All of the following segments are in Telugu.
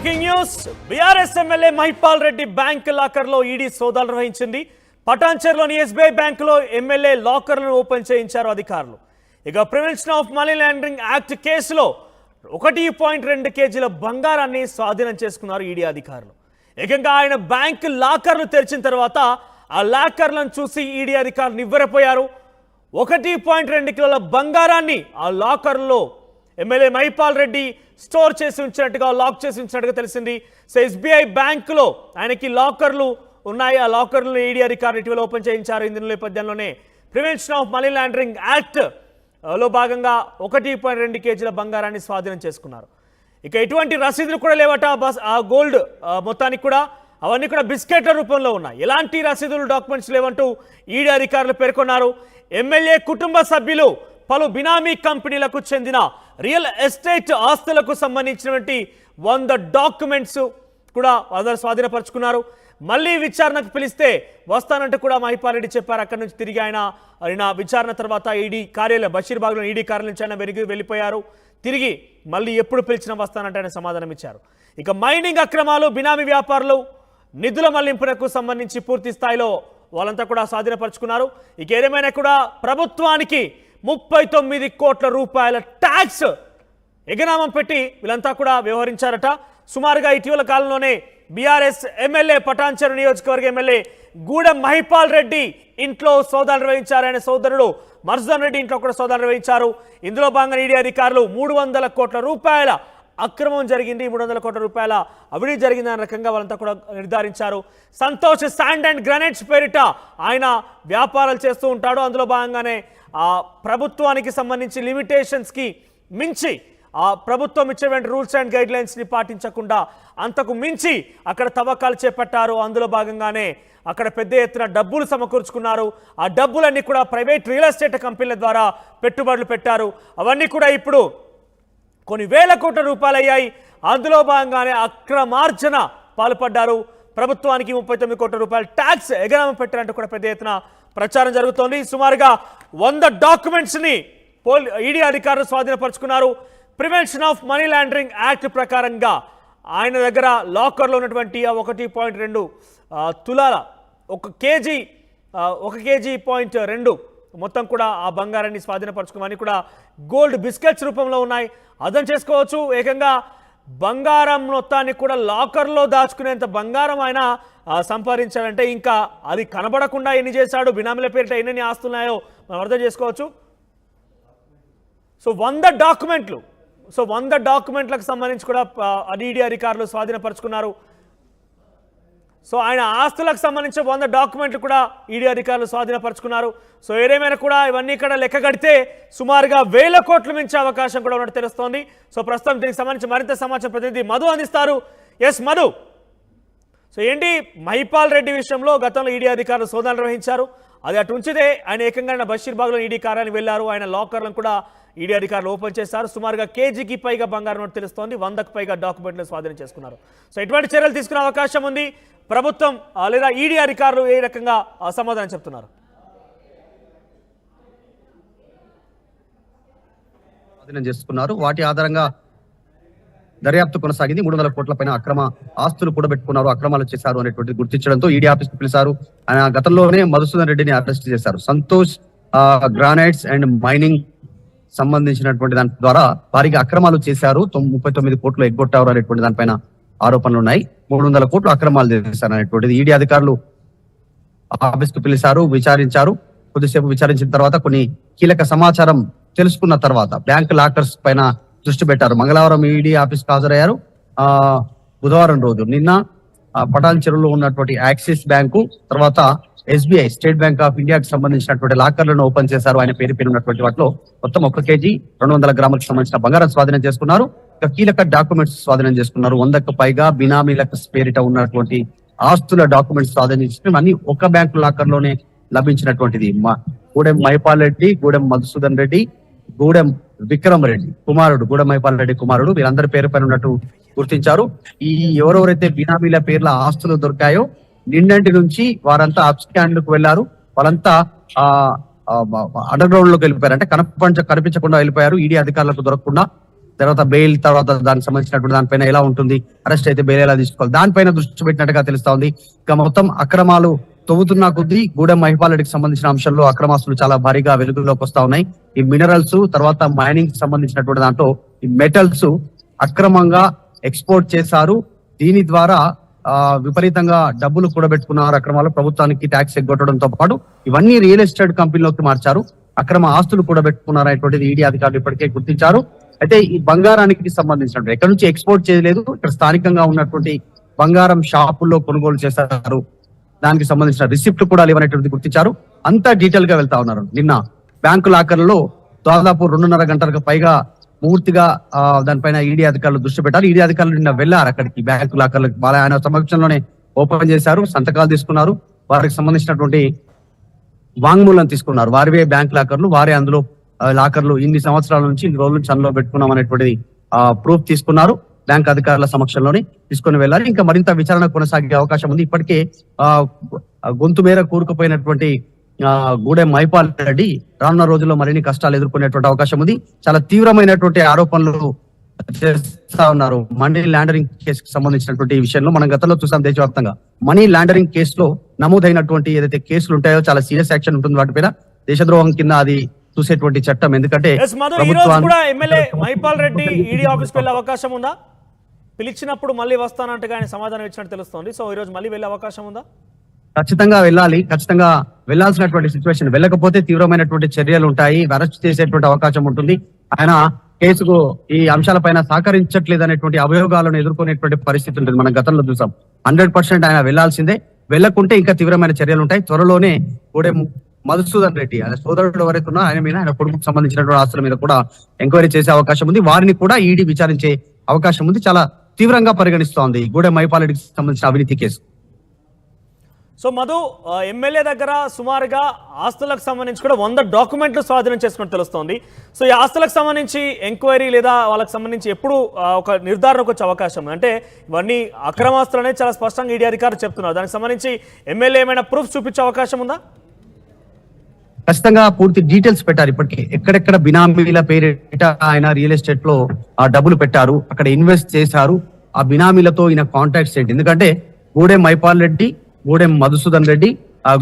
Breaking news BRS MLA Mahipal Reddy bank లాకర్లో ఈడీ సోదాలు నిర్వహించింది. పటాన్చెరులోని ఎస్బీఐ బ్యాంకులో ఎమ్మెల్యే లాకర్లను ఓపెన్ చేయించారు అధికారులు. ఇక prevention of money laundering act కేసులో 1.2 కేజీల బంగారాన్ని స్వాధీనం చేసుకున్నారు ఈడీ అధికారులు. ఏకంగా ఆయన బ్యాంక్ లాకర్లు తెరిచిన తర్వాత ఆ లాకర్లను చూసి ఈడీ అధికారులు నివ్వెరపోయారు. 1.2 కిలోల బంగారాన్ని ఆ లాకర్లో ఎమ్మెల్యే మహిపాల్ రెడ్డి స్టోర్ చేసి ఉంచినట్టుగా, లాక్ చేసి ఉంచినట్టుగా తెలిసింది. సో ఎస్బీఐ బ్యాంకులో ఆయనకి లాకర్లు ఉన్నాయి. ఆ లాకర్లను ఈడీ అధికారులు ఇటీవల ఓపెన్ చేయించారు. ఇందులో నేపథ్యంలోనే prevention of money laundering act లో భాగంగా 1.2 కేజీల బంగారాన్ని స్వాధీనం చేసుకున్నారు. ఇక ఎటువంటి రసీదులు కూడా లేవట. ఆ గోల్డ్ మొత్తానికి కూడా అవన్నీ కూడా బిస్కెట్ల రూపంలో ఉన్నాయి. ఎలాంటి రసీదులు, డాక్యుమెంట్స్ లేవంటూ ఈడీ అధికారులు పేర్కొన్నారు. ఎమ్మెల్యే కుటుంబ సభ్యులు పలు బినామీ కంపెనీలకు చెందిన రియల్ ఎస్టేట్ ఆస్తులకు సంబంధించినటువంటి 100 డాక్యుమెంట్స్ కూడా అందరూ స్వాధీనపరుచుకున్నారు. మళ్ళీ విచారణకు పిలిస్తే వస్తానంటూ కూడా మహిపాల్ రెడ్డి చెప్పారు. అక్కడి నుంచి తిరిగి ఆయన విచారణ తర్వాత ఈడీ కార్యాలయం, బషీర్బాగ్లో ఈడీ కార్యాలయం నుంచి ఆయన వెళ్ళిపోయారు. తిరిగి మళ్ళీ ఎప్పుడు పిలిచినా వస్తానంటే ఆయన సమాధానం ఇచ్చారు. ఇక మైనింగ్ అక్రమాలు, బినామీ వ్యాపారులు, నిధుల మళ్లింపునకు సంబంధించి పూర్తి స్థాయిలో వాళ్ళంతా కూడా స్వాధీనపరుచుకున్నారు. ఇక ఏదేమైనా కూడా ప్రభుత్వానికి 39 కోట్ల రూపాయల ట్యాక్స్ ఎగనామం పెట్టి వీళ్ళంతా కూడా వ్యవహరించారట. సుమారుగా ఇటీవల కాలంలోనే బీఆర్ఎస్ ఎమ్మెల్యే, పటాన్చెరు నియోజకవర్గ ఎమ్మెల్యే గూడెం మహిపాల్ రెడ్డి ఇంట్లో సోదాలు నిర్వహించారు. ఆయన సోదరుడు మర్జన్ రెడ్డి ఇంట్లో కూడా సోదాలు నిర్వహించారు. ఇందులో భాగంగా ఈడీ అధికారులు 300 కోట్ల రూపాయల అక్రమం జరిగింది, 300 కోట్ల రూపాయల అవినీతి జరిగిందనే రకంగా వాళ్ళంతా కూడా నిర్ధారించారు. సంతోష్ శాండ్ అండ్ గ్రానైట్స్ పేరిట ఆయన వ్యాపారాలు చేస్తూ ఉంటాడు. అందులో భాగంగానే ఆ ప్రభుత్వానికి సంబంధించి లిమిటేషన్స్కి మించి, ఆ ప్రభుత్వం ఇచ్చేటువంటి రూల్స్ అండ్ గైడ్ లైన్స్ని పాటించకుండా అంతకు మించి అక్కడ తవ్వకాలు చేపట్టారు. అందులో భాగంగానే అక్కడ పెద్ద ఎత్తున డబ్బులు సమకూర్చుకున్నారు. ఆ డబ్బులన్నీ కూడా ప్రైవేట్ రియల్ ఎస్టేట్ కంపెనీల ద్వారా పెట్టుబడులు పెట్టారు. అవన్నీ కూడా ఇప్పుడు కొన్ని వేల కోట్ల రూపాయలు అయ్యాయి. అందులో భాగంగానే అక్రమార్జన పాల్పడ్డారు. ప్రభుత్వానికి 39 కోట్ల రూపాయల ట్యాక్స్ ఎగనామం పెట్టారంటూ కూడా పెద్ద ఎత్తున ప్రచారం జరుగుతోంది. సుమారుగా 100 డాక్యుమెంట్స్ని ఈడీ అధికారులు స్వాధీనపరుచుకున్నారు. Prevention of money laundering act ప్రకారంగా ఆయన దగ్గర లాకర్లో ఉన్నటువంటి 1.2 తులాల 1 కేజీ 1.2 మొత్తం కూడా ఆ బంగారాన్ని స్వాధీనపరచుకోమని కూడా గోల్డ్ బిస్కెట్స్ రూపంలో ఉన్నాయి. అర్థం చేసుకోవచ్చు. ఏకంగా బంగారం మొత్తాన్ని కూడా లాకర్లో దాచుకునేంత బంగారం ఆయన సంపాదించాడంటే ఇంకా అది కనబడకుండా ఎన్ని చేశాడు, బినామీల పేరిట ఎన్ని ఆస్తున్నాయో మనం అర్థం చేసుకోవచ్చు. సో 100 డాక్యుమెంట్లకు సంబంధించి కూడా ఈడీ అధికారులు స్వాధీనపరుచుకున్నారు. సో ఆయన ఆస్తులకు సంబంధించి 100 డాక్యుమెంట్లు కూడా ఈడీ అధికారులు స్వాధీనపరుచుకున్నారు. సో ఏదేమైనా కూడా ఇవన్నీ ఇక్కడ లెక్క కడితే సుమారుగా 1000 కోట్లు మించే అవకాశం కూడా ఉన్నట్టు తెలుస్తోంది. సో ప్రస్తుతం దీనికి సంబంధించి మరింత సమాచారం ప్రతినిధి మధు అందిస్తారు. ఎస్ మధు, సో ఏంటి మహిపాల్ రెడ్డి విషయంలో గతంలో ఈడీ అధికారులు సోదాలు నిర్వహించారు. అది అటు ఉంచితే ఆయన ఏకంగా బషీర్బాగ్లో ఈడీ కార్యాలయానికి వెళ్లారు. ఆయన లాకర్లను కూడా ఈడీ అధికారులు ఓపెన్ చేశారు. సుమారుగా కేజీకి పైగా బంగారం ఉన్నట్టు తెలుస్తోంది. 100కు పైగా డాక్యుమెంట్లు స్వాధీనం చేసుకున్నారు. సో ఎటువంటి చర్యలు తీసుకునే అవకాశం ఉంది ప్రభుత్వం లేదా ఈడీ అధికారులు ఏ రకంగా సమాధానం చెప్తున్నారు? స్వాధీనం చేసుకున్నారు. వాటి ఆధారంగా దర్యాప్తు కొనసాగింది. 300 కోట్ల పైన అక్రమ ఆస్తులు కూడబెట్టుకున్నారు, అక్రమాలు చేశారు అనేటువంటిది గుర్తించడంతో ఈడీ ఆఫీస్ కు పిలిచారు. ఆయన గతంలోనే మధుసూదన్ రెడ్డిని అరెస్ట్ చేశారు. సంతోష్ గ్రానైట్స్ అండ్ మైనింగ్ సంబంధించినటువంటి దాని ద్వారా వారికి అక్రమాలు చేశారు, 39 కోట్లు ఎగ్గొట్టారు అనేటువంటి దానిపైన ఆరోపణలు ఉన్నాయి. 300 కోట్లు అక్రమాలు చేశారు అనేటువంటిది ఈడీ అధికారులు ఆఫీస్ కు పిలిచారు, విచారించారు. కొద్దిసేపు విచారించిన తర్వాత కొన్ని కీలక సమాచారం తెలుసుకున్న తర్వాత బ్యాంక్ లాకర్స్ పైన దృష్టి పెట్టారు. మంగళవారం ఈడీ ఆఫీస్ కు హాజరయ్యారు. బుధవారం రోజు నిన్న పటాన్చెరులో ఉన్నటువంటి యాక్సిస్ బ్యాంకు, తర్వాత ఎస్బీఐ, స్టేట్ బ్యాంక్ ఆఫ్ ఇండియాకి సంబంధించినటువంటి లాకర్లను ఓపెన్ చేశారు. ఆయన పేరు ఉన్నటువంటి వాటిలో మొత్తం 1 కేజీ 200 గ్రాములకు సంబంధించిన బంగారం స్వాధీనం చేసుకున్నారు. కీలక డాక్యుమెంట్స్ స్వాధీనం చేసుకున్నారు. 100కు పైగా బినామీలకు పేరిట ఉన్నటువంటి ఆస్తుల డాక్యుమెంట్స్ స్వాధీనం అన్ని ఒక బ్యాంకు లాకర్ లోనే లభించినటువంటిది. గూడెం మహిపాల్ రెడ్డి, గూడెం మధుసూదన్ రెడ్డి, గూడెం విక్రమ్ రెడ్డి కుమారుడు, గూడెం మహిపాల్ రెడ్డి కుమారుడు, వీరందరి పేరు పైన ఉన్నట్టు గుర్తించారు. ఈ ఎవరెవరైతే బినామీల పేర్ల ఆస్తులు దొరికాయో నిన్నటి నుంచి వారంతా అప్స్కాండ్ కు వెళ్లారు. వాళ్ళంతా అండర్ గ్రౌండ్ లోకి వెళ్ళిపోయారు, అంటే కనిపించకుండా వెళ్ళిపోయారు. ఈడీ అధికారులకు దొరకకుండా తర్వాత బెయిల్ తర్వాత దానికి సంబంధించినటువంటి దానిపైన ఎలా ఉంటుంది, అరెస్ట్ అయితే బెయిల్ ఎలా తీసుకోవాలి, దానిపైన దృష్టి పెట్టినట్టుగా తెలుస్తా ఉంది. ఇక మొత్తం అక్రమాలు తవ్వుతున్న కొద్దీ గూడెం మహిపాల్ రెడ్డికి సంబంధించిన అంశంలో అక్రమాస్తులు చాలా భారీగా వెలుగులోకి వస్తా ఉన్నాయి. ఈ మినరల్స్ తర్వాత మైనింగ్ కి సంబంధించినటువంటి దాంట్లో ఈ మెటల్స్ అక్రమంగా ఎక్స్పోర్ట్ చేశారు. దీని ద్వారా విపరీతంగా డబ్బులు కూడబెట్టుకున్నారు. అక్రమాలు ప్రభుత్వానికి ట్యాక్స్ ఎగ్గొట్టడంతో పాటు ఇవన్నీ రియల్ ఎస్టేట్ కంపెనీలోకి మార్చారు. అక్రమ ఆస్తులు కూడబెట్టుకున్నారు అనేటువంటిది ఈడీ అధికారులు ఇప్పటికే గుర్తించారు. అయితే ఈ బంగారానికి సంబంధించినటువంటి ఎక్కడి నుంచి ఎక్స్పోర్ట్ చేయలేదు, ఇక్కడ స్థానికంగా ఉన్నటువంటి బంగారం షాపుల్లో కొనుగోలు చేశారు. దానికి సంబంధించిన రిసిప్ట్ కూడా లేవనేటువంటిది గుర్తించారు. అంతా డీటెయిల్ గా వెళ్తా ఉన్నారు. నిన్న బ్యాంకు లాకర్లలో దాదాపు 2.5 గంటలకు పైగా పూర్తిగా దానిపైన ఈడీ అధికారులు దృష్టి పెట్టారు. ఈడీ అధికారులు నిన్న వెళ్లారు అక్కడికి బ్యాంకు లాకర్లకు. వాళ్ళ ఆయన సమక్షంలోనే ఓపెన్ చేశారు, సంతకాలు తీసుకున్నారు, వారికి సంబంధించినటువంటి వాంగ్మూలం తీసుకున్నారు. వారివే బ్యాంక్ లాకర్లు, వారే అందులో లాకర్లు ఇన్ని సంవత్సరాల నుంచి ఇన్ని రోజుల నుంచి అందులో పెట్టుకున్నాం అనేటువంటి ప్రూఫ్ తీసుకున్నారు. బ్యాంక్ అధికారుల సమక్షంలోనే తీసుకుని వెళ్ళారు. ఇంకా మరింత విచారణ కొనసాగే అవకాశం ఉంది. ఇప్పటికే గొంతు మేర కూరుకుపోయినటువంటి గూడెం మహిపాల్ రెడ్డి రానున్న రోజుల్లో మరిన్ని కష్టాలు ఎదుర్కొనేటువంటి అవకాశం ఉంది. చాలా తీవ్రమైనటువంటి ఆరోపణలు చేస్తా ఉన్నారు. మనీ లాండరింగ్ కేసుకు సంబంధించినటువంటి విషయంలో మనం గతంలో చూసాం. దేశవ్యాప్తంగా మనీ లాండరింగ్ కేసులో నమోదైనటువంటి ఏదైతే కేసులు ఉంటాయో చాలా సీరియస్ యాక్షన్ ఉంటుంది వాటిపైన. దేశద్రోహం కింద అది చూసేటువంటి చట్టం. ఎందుకంటే ఎమ్మెల్యే మహిపాల్ రెడ్డి ఈడీ ఆఫీస్కి వెళ్ళే అవకాశం ఉందా? పిలిచినప్పుడు మళ్ళీ వస్తానంటే కానీ సమాధానం ఇచ్చినట్టు తెలుస్తోంది. సో ఈ రోజు మళ్ళీ వెళ్ళే అవకాశం ఉందా? ఖచ్చితంగా వెళ్ళాలి. ఖచ్చితంగా వెళ్లాల్సినటువంటి సిచ్యువేషన్. వెళ్ళకపోతే తీవ్రమైనటువంటి చర్యలు ఉంటాయి, అరెస్ట్ చేసేటువంటి అవకాశం ఉంటుంది. ఆయన కేసుకు ఈ అంశాలపైన సహకరించట్లేదు అనేటువంటి అభియోగాలను ఎదుర్కొనేటువంటి పరిస్థితి ఉంటుంది. మనం గతంలో చూసాం. 100% ఆయన వెళ్లాల్సిందే. వెళ్లకుంటే ఇంకా తీవ్రమైన చర్యలు ఉంటాయి. త్వరలోనే గూడెం మధుసూదన్ రెడ్డి ఆయన సోదరుడు ఎవరైతే ఉన్నా ఆయన మీద, ఆయన కొడుకుకు సంబంధించినటువంటి ఆస్తుల మీద కూడా ఎంక్వైరీ చేసే అవకాశం ఉంది. వారిని కూడా ఈడీ విచారించే అవకాశం ఉంది. చాలా తీవ్రంగా పరిగణిస్తోంది గూడెం మహిపాల్ రెడ్డికి సంబంధించిన అవినీతి కేసు. సో మధు, ఎమ్మెల్యే దగ్గర సుమారుగా ఆస్తులకు సంబంధించి కూడా 100 డాక్యుమెంట్లు స్వాధీనం చేసుకుని తెలుస్తోంది. సో ఈ ఆస్తులకు సంబంధించి ఎంక్వైరీ లేదా వాళ్ళకి సంబంధించి ఎప్పుడు ఒక నిర్ధారణకు వచ్చే అవకాశం ఉంది? అంటే ఇవన్నీ అక్రమాస్తులు అనేది చాలా స్పష్టంగా ఈడీ అధికారులు చెప్తున్నారు. దానికి సంబంధించి ఎమ్మెల్యే ఏమైనా ప్రూఫ్ చూపించే అవకాశం ఉందా? ఖచ్చితంగా పూర్తి డీటెయిల్స్ పెట్టారు. ఇప్పటికే ఎక్కడెక్కడ బినామీల పేరిట ఆయన రియల్ ఎస్టేట్ లో డబ్బులు పెట్టారు, అక్కడ ఇన్వెస్ట్ చేశారు, ఆ బినామీలతో ఈయన కాంటాక్ట్స్ ఏంటి. ఎందుకంటే గూడెం మహిపాల్ రెడ్డి, గూడెం మధుసూదన్ రెడ్డి,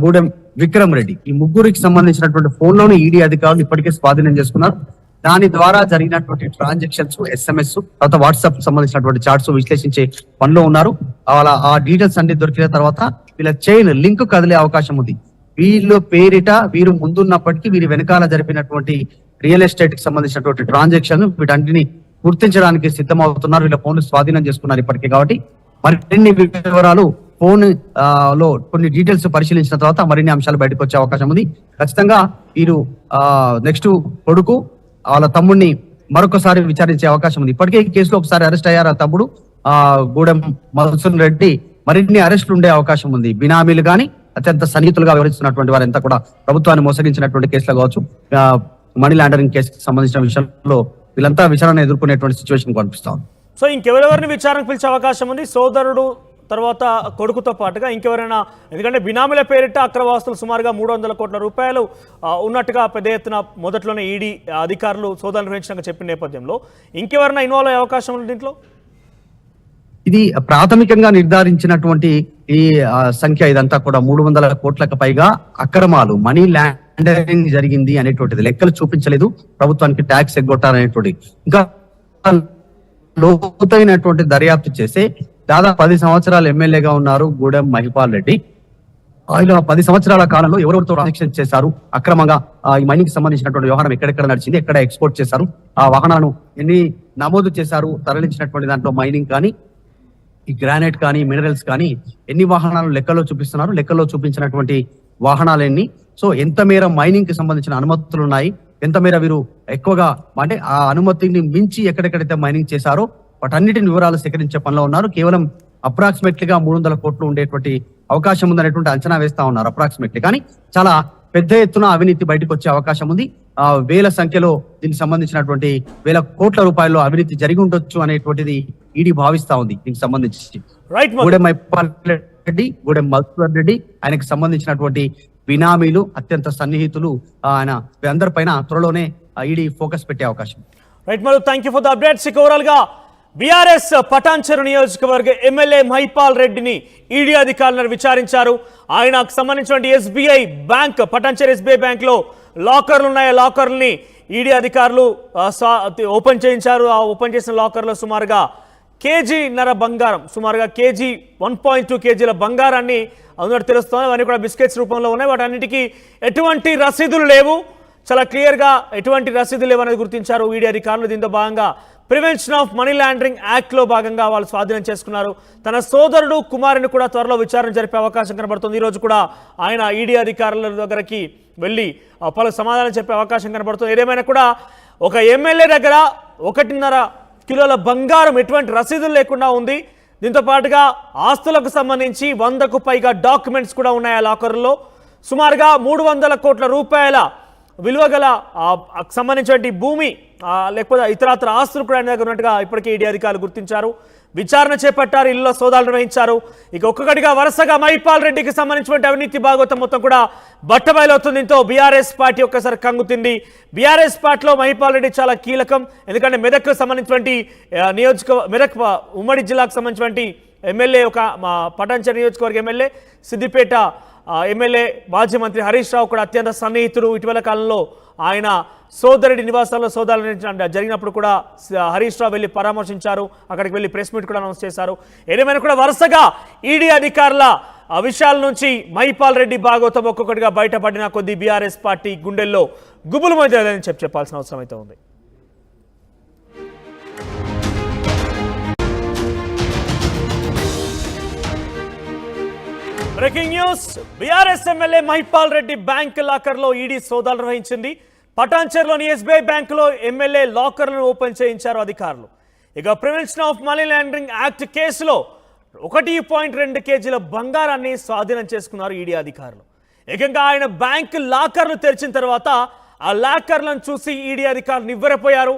గూడెం విక్రమ్ రెడ్డి ఈ ముగ్గురికి సంబంధించినటువంటి ఫోన్లోని ఈడీ అధికారులు ఇప్పటికే స్వాధీనం చేసుకున్నారు. దాని ద్వారా జరిగినటువంటి ట్రాన్సాక్షన్స్, SMS, తర్వాత వాట్సాప్ సంబంధించినటువంటి చాట్స్ విశ్లేషించే పనిలో ఉన్నారు. ఆ డీటెయిల్స్ అన్ని దొరికిన తర్వాత వీళ్ళ చైన్ లింక్ కదిలే అవకాశం ఉంది. వీళ్ళు పేరిట వీరు ముందున్నప్పటికీ వీరి వెనకాల జరిపినటువంటి రియల్ ఎస్టేట్ కి సంబంధించినటువంటి ట్రాన్సాక్షన్ వీటన్నిటిని గుర్తించడానికి సిద్ధమవుతున్నారు. వీళ్ళ ఫోన్ స్వాధీనం చేసుకున్నారు ఇప్పటికే. కాబట్టి మరిన్ని వివరాలు ఫోన్ లో కొన్ని డీటెయిల్స్ పరిశీలించిన తర్వాత మరిన్ని అంశాలు బయటకు వచ్చే అవకాశం ఉంది. ఖచ్చితంగా వీరు నెక్స్ట్ కొడుకు వాళ్ళ తమ్ముడిని మరొకసారి విచారించే అవకాశం ఉంది. ఇప్పటికే ఈ కేసులో ఒకసారి అరెస్ట్ అయ్యారు ఆ తమ్ముడు గూడెం మధుసూదన్ రెడ్డి. మరిన్ని అరెస్టులు ఉండే అవకాశం ఉంది. బినామీలు కానీ అత్యంత సన్నిహితులుగా వ్యవహరిస్తున్నటువంటి వారంతా కూడా ప్రభుత్వాన్ని మోసగించినటువంటి కేసులు కావచ్చు, మనీ లాండరింగ్ కేసుకి సంబంధించిన విషయంలో వీళ్ళంతా విచారణ ఎదుర్కొనేటువంటి సిచ్యువేషన్ కనిపిస్తాం. సో ఇంకెవరెవరిని విచారణకు పిలిచే అవకాశం ఉంది? సోదరుడు తర్వాత కొడుకుతో పాటుగా ఇంకెవరైనా? ఎందుకంటే బినామీల పేరిట అక్రమాస్తులు సుమారుగా 300 కోట్ల రూపాయలు ఉన్నట్టుగా పెద్ద ఎత్తున మొదట్లోనే ఈడీ అధికారులు సోదాలు నిర్వహించినాక చెప్పిన నేపథ్యంలో ఇంకెవరైనా ఇన్వాల్వ్ అయ్యే అవకాశం ఉంది దీంట్లో? ఇది ప్రాథమికంగా నిర్ధారించినటువంటి ఈ సంఖ్య ఇదంతా కూడా 300 కోట్లకు పైగా అక్రమాలు, మనీ లాండరింగ్ జరిగింది అనేటువంటిది. లెక్కలు చూపించలేదు, ప్రభుత్వానికి ట్యాక్స్ ఎగ్గొట్టాలనేటువంటి. ఇంకా లోతైనటువంటి దర్యాప్తు చేసే దాదాపు 10 సంవత్సరాలు ఎమ్మెల్యేగా ఉన్నారు గూడెం మహిపాల్ రెడ్డి. ఆయన 10 సంవత్సరాల కాలంలో ఎవరెవరితో ట్రాన్సాక్షన్ చేశారు, అక్రమంగా ఈ మైనింగ్ కి సంబంధించినటువంటి వ్యవహారం ఎక్కడెక్కడ నడిచింది, ఎక్కడ ఎక్స్పోర్ట్ చేశారు, ఆ వాహనాలను ఎన్ని నమోదు చేశారు, తరలించినటువంటి దాంట్లో మైనింగ్ కానీ, ఈ గ్రానైట్ కానీ, మినరల్స్ కానీ ఎన్ని వాహనాలు లెక్కలో చూపిస్తున్నారు, లెక్కలో చూపించినటువంటి వాహనాలు ఎన్ని, సో ఎంత మేర మైనింగ్ కి సంబంధించిన అనుమతులు ఉన్నాయి, ఎంత మేర వీరు ఎక్కువగా అంటే ఆ అనుమతిని మించి ఎక్కడెక్కడైతే మైనింగ్ చేశారో వాటన్నిటిని వివరాలు సేకరించే పనిలో ఉన్నారు. కేవలం అప్రాక్సిమేట్లీగా 300 కోట్లు ఉండేటువంటి అవకాశం ఉందనేటువంటి అంచనా వేస్తా ఉన్నారు అప్రాక్సిమేట్లీ. కానీ చాలా పెద్ద ఎత్తున అవినీతి బయటకు వచ్చే అవకాశం ఉంది. వేల సంఖ్యలో దీనికి సంబంధించినటువంటి వేల కోట్ల రూపాయల్లో అవినీతి జరిగి ఉండొచ్చు అనేటువంటిది ఈడీ భావిస్తా ఉంది. దీనికి సంబంధించి గూడెం మహిపాల్ రెడ్డి, గూడెం మధుసూదన్ రెడ్డి, ఆయనకు సంబంధించినటువంటి బినామీలు, అత్యంత సన్నిహితులు, ఆయన అందరిపైన త్వరలోనే ఈడీ ఫోకస్ పెట్టే అవకాశం. Right Madhu, thank you for the updates. Overall గా బీఆర్ఎస్ పటాన్చెరు నియోజకవర్గ ఎమ్మెల్యే మహిపాల్ రెడ్డిని ఈడీ అధికారులను విచారించారు. ఆయనకు సంబంధించిన SBI bank, Patancheru SBI bank లో లాకర్లు ఉన్నాయి. ఆ లాకర్లని ఈడీ అధికారులు ఓపెన్ చేయించారు. ఆ ఓపెన్ చేసిన లాకర్లో సుమారుగా కేజీన్నర బంగారం, సుమారుగా 1.2 కేజీల బంగారాన్ని అందులో తెలుస్తోంది. అవన్నీ కూడా బిస్కెట్స్ రూపంలో ఉన్నాయి. వాటన్నిటికీ ఎటువంటి రసీదులు లేవు, చాలా క్లియర్గా ఎటువంటి రసీదులు లేవు అనేది గుర్తించారు ఈడీ అధికారులు. దీంతో భాగంగా ప్రివెన్షన్ ఆఫ్ మనీ లాండరింగ్ యాక్ట్లో భాగంగా వాళ్ళు స్వాధీనం చేసుకున్నారు. తన సోదరుడు కుమారుని కూడా త్వరలో విచారణ జరిపే అవకాశం కనబడుతుంది. ఈరోజు కూడా ఆయన ఈడీ అధికారుల దగ్గరికి వెళ్ళి పలు సమాధానం చెప్పే అవకాశం కనబడుతుంది. ఏదేమైనా కూడా ఒక ఎమ్మెల్యే దగ్గర 1.5 కిలోల బంగారం ఎటువంటి రసీదులు లేకుండా ఉంది. దీంతో పాటుగా ఆస్తులకు సంబంధించి 100కు పైగా డాక్యుమెంట్స్ కూడా ఉన్నాయి ఆ లాకర్లో. సుమారుగా 300 కోట్ల రూపాయల విలువ గల సంబంధించిన భూమి లేకపోతే ఇతరత్ర ఆస్తులు కూడా ఆయన దగ్గర ఉన్నట్టుగా ఇప్పటికే ఈడీ అధికారులు గుర్తించారు. విచారణ చేపట్టారు, ఇల్లులో సోదాలు నిర్వహించారు. ఇక ఒక్కొక్కటిగా వరుసగా మహిపాల్ రెడ్డికి సంబంధించిన అవినీతి భాగవతం మొత్తం కూడా బట్టబయలవుతుంది. దీంతో బీఆర్ఎస్ పార్టీ ఒక్కసారి కంగుతింది. బీఆర్ఎస్ పార్టీలో మహిపాల్ రెడ్డి చాలా కీలకం. ఎందుకంటే మెదక్కు సంబంధించినటువంటి మెదక్ ఉమ్మడి జిల్లాకు సంబంధించినటువంటి ఎమ్మెల్యే, ఒక పటాన్చెరు నియోజకవర్గ ఎమ్మెల్యే, సిద్దిపేట ఎమ్మెల్యే మాజీ మంత్రి హరీష్ రావు కూడా అత్యంత సన్నిహితుడు. ఇటీవల కాలంలో ఆయన సోదరుడి నివాసాల్లో సోదాలు జరిగినప్పుడు కూడా హరీష్ రావు వెళ్ళి పరామర్శించారు. అక్కడికి వెళ్ళి ప్రెస్ మీట్ కూడా అనౌన్స్ చేశారు. ఏదేమైనా కూడా వరుసగా ఈడీ అధికారుల విషయాల నుంచి మహిపాల్ రెడ్డి భాగవతం ఒక్కొక్కటిగా బయటపడిన కొద్ది బీఆర్ఎస్ పార్టీ గుండెల్లో గుబులు మధ్యని చెప్పాల్సిన అవసరం అయితే ఉంది. Breaking news, BRS MLA Mahipal Reddy bank లాకర్లో ఈడీ సోదాలు నిర్వహించింది. పటాన్చెరులోని ఎస్బీఐ బ్యాంకులో ఎమ్మెల్యే లాకర్లను ఓపెన్ చేయించారు అధికారులు. ఇక prevention of money laundering act కేసులో 1.2 కేజీల బంగారాన్ని స్వాధీనం చేసుకున్నారు ఈడీ అధికారులు. ఏకంగా ఆయన బ్యాంక్ లాకర్లు తెరిచిన తర్వాత ఆ లాకర్లను చూసి ఈడీ అధికారులు నివ్వెరపోయారు.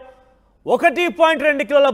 1.2 కిలోల